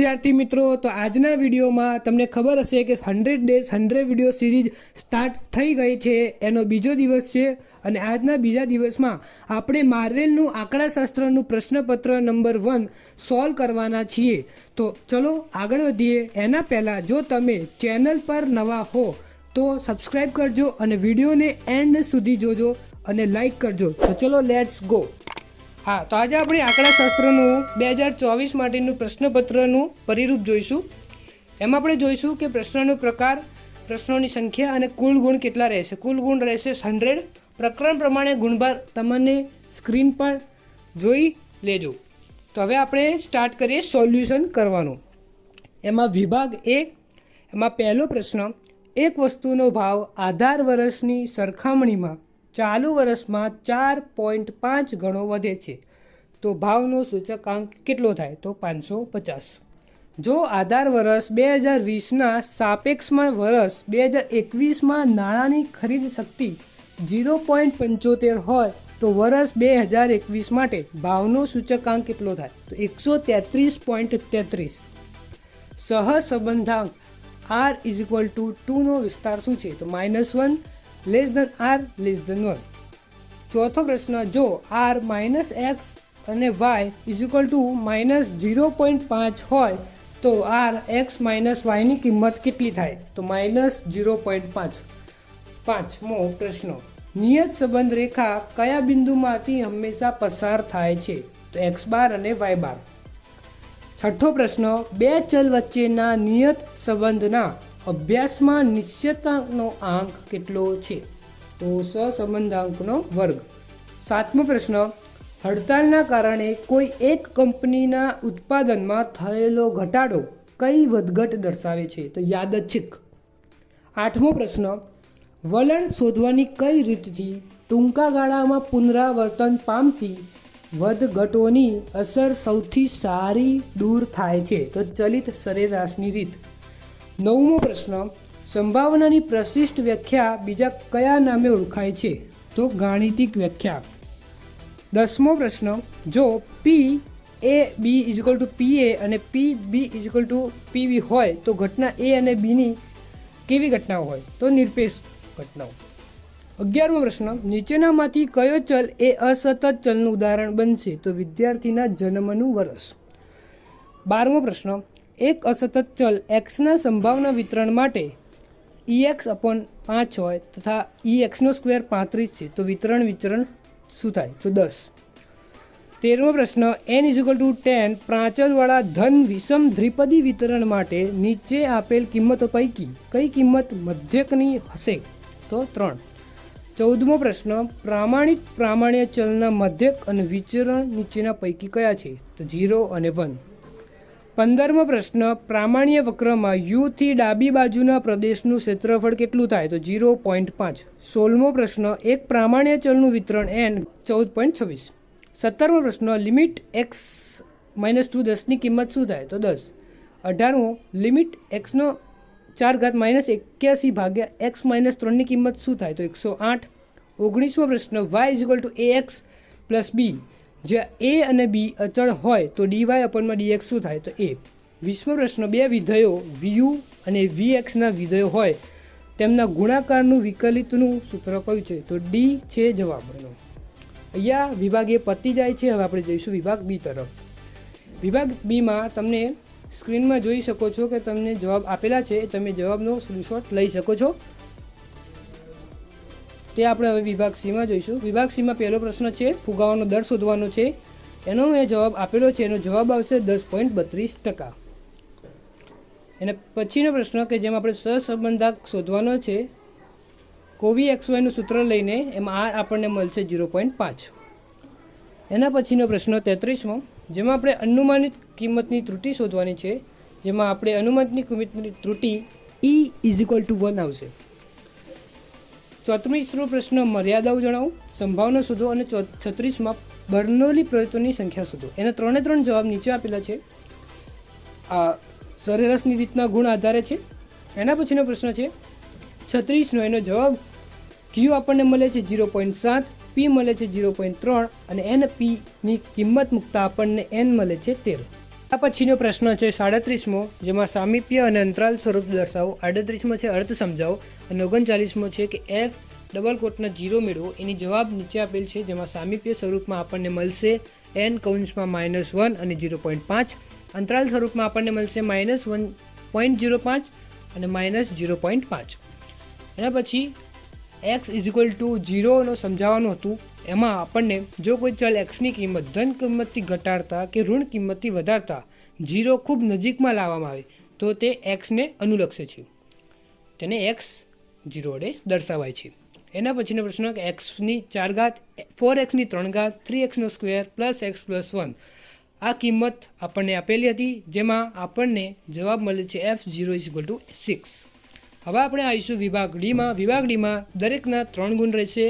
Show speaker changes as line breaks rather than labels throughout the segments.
વિદ્યાર્થી મિત્રો, તો આજના વિડીયોમાં તમને ખબર હશે કે 100 ડેઝ 100 વિડીયો સિરીઝ સ્ટાર્ટ થઈ ગઈ છે. એનો બીજો દિવસ છે અને આજના બીજા દિવસમાં આપણે માર્વેલનું આંકડાશાસ્ત્રનું પ્રશ્નપત્ર નંબર 1 સોલ્વ કરવાના છીએ. તો ચલો આગળ વધીએ. એના પહેલાં જો તમે ચેનલ પર નવા હો તો સબસ્ક્રાઈબ કરજો અને વિડીયોને એન્ડ સુધી જોજો અને લાઈક કરજો. તો ચલો લેટ્સ ગો. હા, તો આજે આપણે આંકડાશાસ્ત્રનું 2024 માટેનું પ્રશ્નપત્રનું પરિરૂપ જોઈશું. એમાં આપણે જોઈશું કે પ્રશ્નનો પ્રકાર, પ્રશ્નોની સંખ્યા અને કુલ ગુણ કેટલા રહેશે. કુલ ગુણ રહેશે 100. પ્રકરણ પ્રમાણે ગુણભાર તમને સ્ક્રીન પર જોઈ લેજો. તો હવે આપણે સ્ટાર્ટ કરીએ સોલ્યુશન કરવાનું. એમાં વિભાગ 1, એમાં પહેલો પ્રશ્ન, એક વસ્તુનો ભાવ આધાર વર્ષની સરખામણીમાં ચાલુ વર્ષમાં 4.5 ગણો વધે છે તો ભાવનો સૂચકાંક કેટલો થાય? તો 550. જો આધાર વર્ષ 2020ના સાપેક્ષમાં વર્ષ 2021માં નાણાંની ખરીદ શક્તિ 0.75 હોય તો વર્ષ 2021 માટે ભાવનો સૂચકાંક કેટલો થાય? તો 133.33. સહસંબંધાંક R = 2 નો વિસ્તાર શું છે? તો -1 r <1. ચોથો પ્રશ્ન, જો r - x અને y = -0.5 હોય તો r x - y ની કિંમત કેટલી થાય? તો -0.5. પાંચમો પ્રશ્ન, નિયત સંબંધ રેખા કયા બિંદુમાંથી હંમેશા પસાર થાય છે? તો x બાર અને y બાર. છઠ્ઠો પ્રશ્ન, બે ચલ વચ્ચેના નિયત સંબંધના અભ્યાસમાં નિશ્ચિતાંકનો આંક કેટલો છે? તો સહસંબંધાંકનો વર્ગ. સાતમો પ્રશ્ન, હડતાલના કારણે કોઈ એક કંપનીના ઉત્પાદનમાં થયેલો ઘટાડો કઈ વધઘટ દર્શાવે છે? તો યાદચ્છિક. આઠમો પ્રશ્ન, વલણ શોધવાની કઈ રીતથી ટૂંકા ગાળામાં પુનરાવર્તન પામતી વધઘટોની અસર સૌથી સારી દૂર થાય છે? તો ચલિત સરેરાશની રીત. નવમો પ્રશ્ન, સંભાવનાની પ્રશિષ્ટ વ્યાખ્યા બીજા કયા નામે ઓળખાય છે? તો ગાણિતિક વ્યાખ્યા. દસમો પ્રશ્ન, જો PAB = PA અને PB = PB હોય તો ઘટના A અને Bની કેવી ઘટનાઓ હોય? તો નિરપેક્ષ ઘટનાઓ. 11મો પ્રશ્ન, નીચેનામાંથી કયો ચલ એ અસતત ચલનું ઉદાહરણ બનશે? તો વિદ્યાર્થીના જન્મનું વર્ષ. 12મો પ્રશ્ન, એક અસતત ચલ xના સંભાવના વિતરણ માટે EX/5 હોય તથા EX² 35 છે તો વિતરણ શું થાય? તો 10. 13મો પ્રશ્ન, n = 10 પ્રાંચલવાળા ધન વિષમ દ્વિપદી વિતરણ માટે નીચે આપેલ કિંમતો પૈકી કઈ કિંમત મધ્યકની હશે? તો 3. 14મો પ્રશ્ન, પ્રામાણ્ય ચલના મધ્યક અને વિચરણ નીચેના પૈકી કયા છે? તો 0 અને 1. 15મો પ્રશ્ન, પ્રામાણ્ય વક્રમાં U થી ડાબી બાજુના પ્રદેશનું ક્ષેત્રફળ કેટલું થાય? તો 0.5. 16મો પ્રશ્ન, એક પ્રામાણ્ય ચલનું વિતરણ n 14.26. 17મો પ્રશ્ન, લિમિટ x - 2 10ની કિંમત શું થાય? તો 10. 18મો, લિમિટ x⁴ - 81 x - 3ની કિંમત શું થાય? તો 108. 19મો પ્રશ્ન, y = ax + b જ્યાં a અને b અચળ હોય તો dy/dx શું થાય? તો a. 20મો પ્રશ્ન, બે વિધેયો vu અને vxના વિધેયો હોય તેમના ગુણાકારનું વિકલિતનું સૂત્ર કયું છે? તો d છે જવાબ એનો. અહીંયા વિભાગ એ પતી જાય છે. હવે આપણે જઈશું વિભાગ બી તરફ. વિભાગ બીમાં તમને સ્ક્રીનમાં જોઈ શકો છો કે તમને જવાબ આપેલા છે, તમે જવાબનો સ્ક્રીનશોટ લઈ શકો છો. તે આપણે હવે વિભાગ સીમાં જોઈશું. વિભાગ સીમાં પહેલો પ્રશ્ન છે, ફુગાવાનો દર શોધવાનો છે. એનો મેં જવાબ આપેલો છે, એનો જવાબ આવશે 10.32%. એને પછીનો પ્રશ્ન કે જેમાં આપણે સહસંબંધાંક શોધવાનો છે, કોવી XYનું સૂત્ર લઈને એમાં R આપણને મળશે 0.5. એના પછીનો પ્રશ્ન 33મો, જેમાં આપણે અનુમાનિત કિંમતની ત્રુટિ શોધવાની છે, જેમાં આપણે અનુમાનિત કિંમતની ત્રુટિ E = 1 આવશે. 34મો પ્રશ્ન, મર્યાદાઓ જણાવો, સંભાવના શોધો અને 36માં બર્નોલી પ્રયત્નોની સંખ્યા શોધો. એના 3 જવાબ નીચે આપેલા છે. આ સરેરાશની રીતના ગુણ આધારે છે. એના પછીનો પ્રશ્ન છે 36નો, એનો જવાબ Q આપણને મળે છે 0.7, P મળે છે 0.3 અને NP ની કિંમત મૂકતા આપણને N મળે છે 13. આ પછીનો પ્રશ્ન છે 37મો, જેમાં સામીપ્ય અને અંતરાલ સ્વરૂપ દર્શાવો. 38મો છે અર્થ સમજાવો અને 39મો છે કે એફ ડબલ કોટના 0 મેળવો. એની જવાબ નીચે આપેલ છે, જેમાં સામીપ્ય સ્વરૂપમાં આપણને મળશે n કૌંસમાં -1 અને 0.5. અંતરાલ સ્વરૂપમાં આપણને મળશે -1.05 અને -0.5. એના પછી x = 0 સમજાવવાનું હતું. એમાં આપણને જો કોઈ ચલ xની કિંમત ધન કિંમતથી ઘટાડતા કે ઋણ કિંમતથી વધારતા 0 ખૂબ નજીકમાં લાવવામાં આવે તો તે xને અનુલક્ષે છે, તેને x0 વડે દર્શાવાય છે. એના પછીનો પ્રશ્ન કે xની 4 ઘાત, 4xની 3 ઘાત, 3x² + x + 1 આ કિંમત આપણને આપેલી હતી, જેમાં આપણને જવાબ મળે છે f0 = 6. હવે આપણે આવીશું વિભાગ ડીમાં. વિભાગ ડીમાં દરેકના 3 ગુણ રહેશે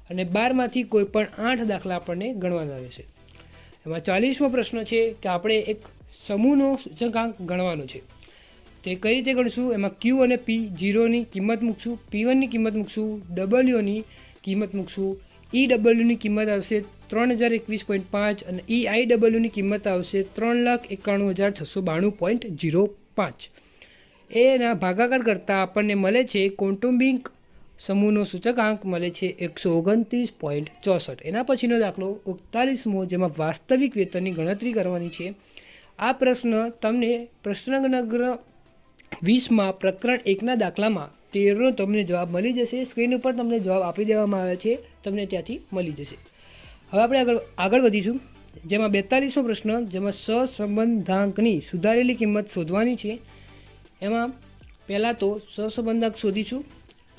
અને 12માંથી કોઈ પણ 8 દાખલા આપણને ગણવાના રહેશે. એમાં 40મો પ્રશ્ન છે કે આપણે એક સમૂહનો સૂચકાંક ગણવાનો છે. તે કઈ રીતે ગણશું? એમાં q અને p 0ની કિંમત મૂકશું, p1ની કિંમત મૂકશું, wની કિંમત મૂકશું, EWની કિંમત આવશે 3021.5 અને EIWની કિંમત આવશે 3,91,692.05. એના ભાગાકાર કરતાં આપણને મળે છે કૌટુંબિક સમૂહનો સૂચકાંક મળે છે 129.64. એના પછીનો દાખલો 41મો, જેમાં વાસ્તવિક વેતનની ગણતરી કરવાની છે. આ પ્રશ્ન તમને પ્રશ્ન નંબર 20માં પ્રકરણ 1ના દાખલામાં 13નો તમને જવાબ મળી જશે. સ્ક્રીન ઉપર તમને જવાબ આપી દેવામાં આવ્યા છે, તમને ત્યાંથી મળી જશે. હવે આપણે આગળ વધીશું, જેમાં 42મો પ્રશ્ન, જેમાં સહસંબંધાંકની સુધારેલી કિંમત શોધવાની છે. એમાં પહેલાં તો સહસંબંધાંક શોધીશું.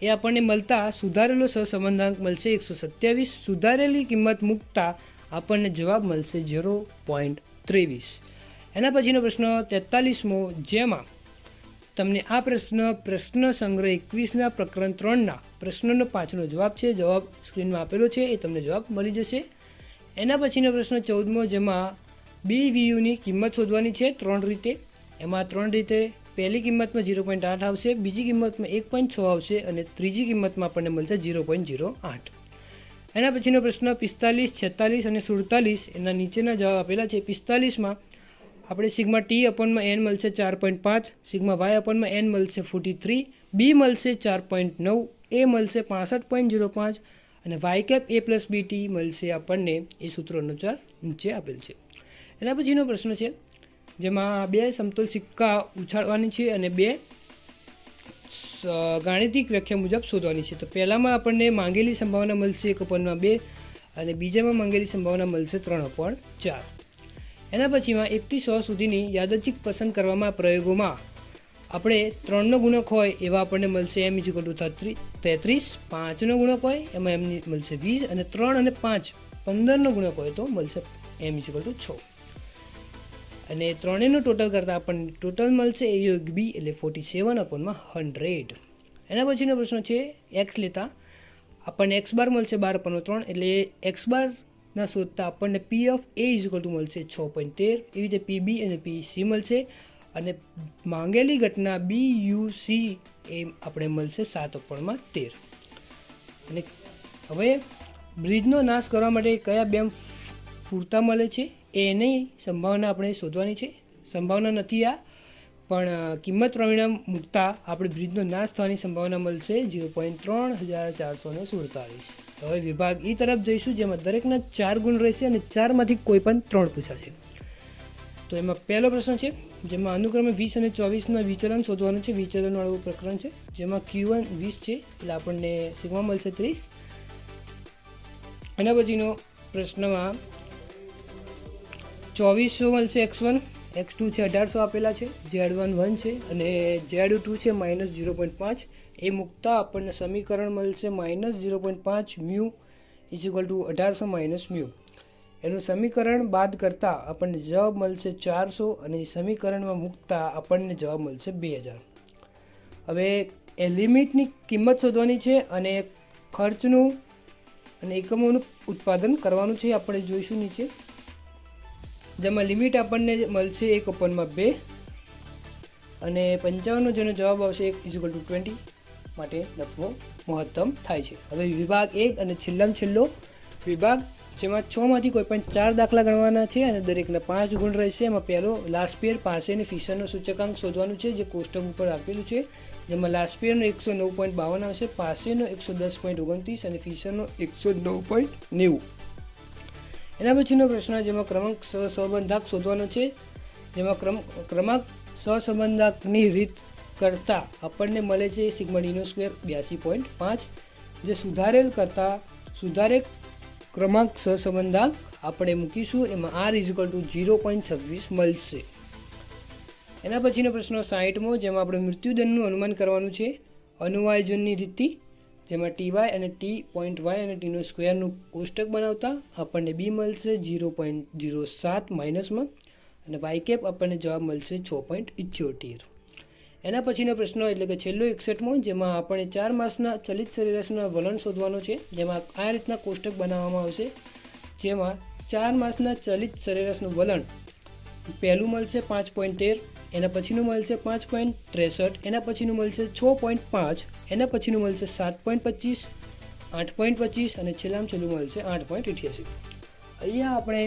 એ આપણને મળતા સુધારેલો સહસંબંધાંક મળશે 127. સુધારેલી કિંમત મૂકતા આપણને જવાબ મળશે 0.23. એના પછીનો પ્રશ્ન 43મો, જેમાં તમને આ પ્રશ્ન સંગ્રહ 21ના પ્રકરણ 3ના પ્રશ્નનો 5નો જવાબ છે. જવાબ સ્ક્રીનમાં આપેલો છે, એ તમને જવાબ મળી જશે. એના પછીનો પ્રશ્ન 14મો, જેમાં BVUની કિંમત શોધવાની છે 3 રીતે. એમાં 3 રીતે પહેલી કિંમતમાં 0.8 આવશે, બીજી કિંમતમાં 1.6 આવશે અને ત્રીજી કિંમતમાં આપણને મળશે 0.08. એના પછીનો પ્રશ્ન 45, 46 અને 47 એના નીચેના જવાબ આપેલા છે. 45માં આપણે σT/n મળશે 4.5, σy/n મળશે 43, b મળશે 4.9, a મળશે 65.05 અને y+a+bt મળશે આપણને એ સૂત્રો અનુસાર નીચે આપેલ છે. એના પછીનો પ્રશ્ન છે, જેમાં 2 સમતોલ સિક્કા ઉછાળવાની છે અને 2 ગાણિતિક વ્યાખ્યા મુજબ શોધવાની છે. તો પહેલામાં આપણને માંગેલી સંભાવના મળશે 1/2 અને બીજામાં માંગેલી સંભાવના મળશે 3/4. એના પછીમાં 1 થી 100 સુધીની યાદચ્છિક પસંદ કરવામાં પ્રયોગોમાં આપણે 3નો ગુણક હોય એવા આપણને મળશે m = 33, 5નો ગુણક હોય એમાં m મળશે 20 અને 3 અને 5 15નો ગુણક હોય તો મળશે m = 6. અને ત્રણેયનું ટોટલ કરતાં આપણને ટોટલ મળશે a યોગ b એટલે 47/100. એના પછીનો પ્રશ્ન છે x લેતા આપણને x બાર મળશે 12/3 એટલે x બારના શોધતા આપણને p ઓફ a મળશે 6.13. એવી રીતે pb અને pc મળશે અને માંગેલી ઘટના buc એ આપણે મળશે 7/13. અને હવે બ્રિજનો નાશ કરવા માટે કયા 2 પૂરતા મળે છે એની સંભાવના આપણે શોધવાની છે. સંભાવના નથી આ, પણ કિંમત પરિણામ મૂકતા આપણે બ્રિજનો નાશ થવાની સંભાવના મળશે 0.3447. હવે વિભાગ ઈ તરફ જઈશું, જેમાં દરેકના 4 ગુણ રહેશે અને 4માંથી કોઈ પણ 3 પૂછાશે. તો એમાં પહેલો પ્રશ્ન છે, જેમાં અનુક્રમે 20 અને 24ના વિચલન શોધવાનું છે. વિચલનવાળું પ્રકરણ છે, જેમાં Q1 20 છે એટલે આપણને સિગ્મા મળશે 30. એના પછીનો પ્રશ્નમાં 2400 મળશે x1, x2 છે 1800 આપેલા છે, z1 1 છે અને z2 છે -0.5. એ મૂકતા આપણને સમીકરણ મળશે -0.5 μ = 1800 - μ. એનું સમીકરણ બાદ કરતાં આપણને જવાબ મળશે 400 અને સમીકરણમાં મૂકતા આપણને જવાબ મળશે 2000. હવે એ લિમિટની કિંમત શોધવાની છે અને ખર્ચનું અને એકમોનું ઉત્પાદન કરવાનું છે. આપણે જોઈશું નીચે, જેમાં લિમિટ આપણને મળશે 1/2 અને 55નો જેનો જવાબ આવશે 1 = 20 માટે નફો મહત્તમ થાય છે. હવે વિભાગ 1 અને છેલ્લો વિભાગ જેમાં 6માંથી કોઈ પણ 4 દાખલા ગણવાના છે અને દરેકના 5 ગુણ રહેશે. એમાં પહેલો લાસ્ટ પિયર પાસેની ફિશરનો સૂચકાંક શોધવાનું છે, જે કોષ્ટક ઉપર આપેલું છે. જેમાં લાસ્ટ પિયરનો 109.52 આવશે, પાસેનો 110.29 અને ફિશરનો 109.90. એના પછીનો પ્રશ્ન જેમાં ક્રમાંક સહસંબંધાંક શોધવાનો છે, જેમાં ક્રમાંક સહસંબંધાંકની રીત કરતાં આપણને મળે છે સિગ્મા ડીનો સ્ક્વેર 82.5. જે સુધારેક ક્રમાંક સહસંબંધાંક આપણે મૂકીશું. એમાં r 0.26 મળશે. એના પછીનો પ્રશ્ન 60મો, જેમાં આપણે મૃત્યુદંડનું અનુમાન કરવાનું છે અનુવાયજનની રીતથી. જેમાં ty અને t.y અને tનો સ્ક્વેરનું કોષ્ટક બનાવતા આપણને b મળશે 0.07 માઇનસમાં અને y કેપ આપણને જવાબ મળશે 6.78. એના પછીનો પ્રશ્ન એટલે કે છેલ્લો 61મો, જેમાં આપણે 4 માસના ચલિત સરેરાશના વલણ શોધવાનો છે. જેમાં આ રીતના કોષ્ટક બનાવવામાં આવશે, જેમાં 4 માસના ચલિત સરેરાશનું વલણ પહેલું મળશે 5.13, એના પછીનું મળશે 5.63, એના પછીનું મળશે 6.5, એના પછીનું મળશે 7.25, 8.25 અને છેલ્લું મળશે 8.88. અહીંયા આપણે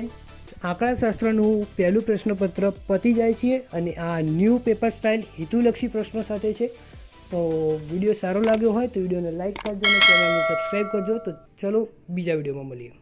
આંકડાશાસ્ત્રનું પહેલું પ્રશ્નપત્ર પતી જાય છે અને આ ન્યૂ પેપર સ્ટાઇલ હેતુલક્ષી પ્રશ્નો સાથે છે. તો વિડીયો સારો લાગ્યો હોય તો વિડીયોને લાઇક કરજો અને ચેનલને સબસ્ક્રાઈબ કરજો. તો ચલો બીજા વિડીયોમાં મળીએ.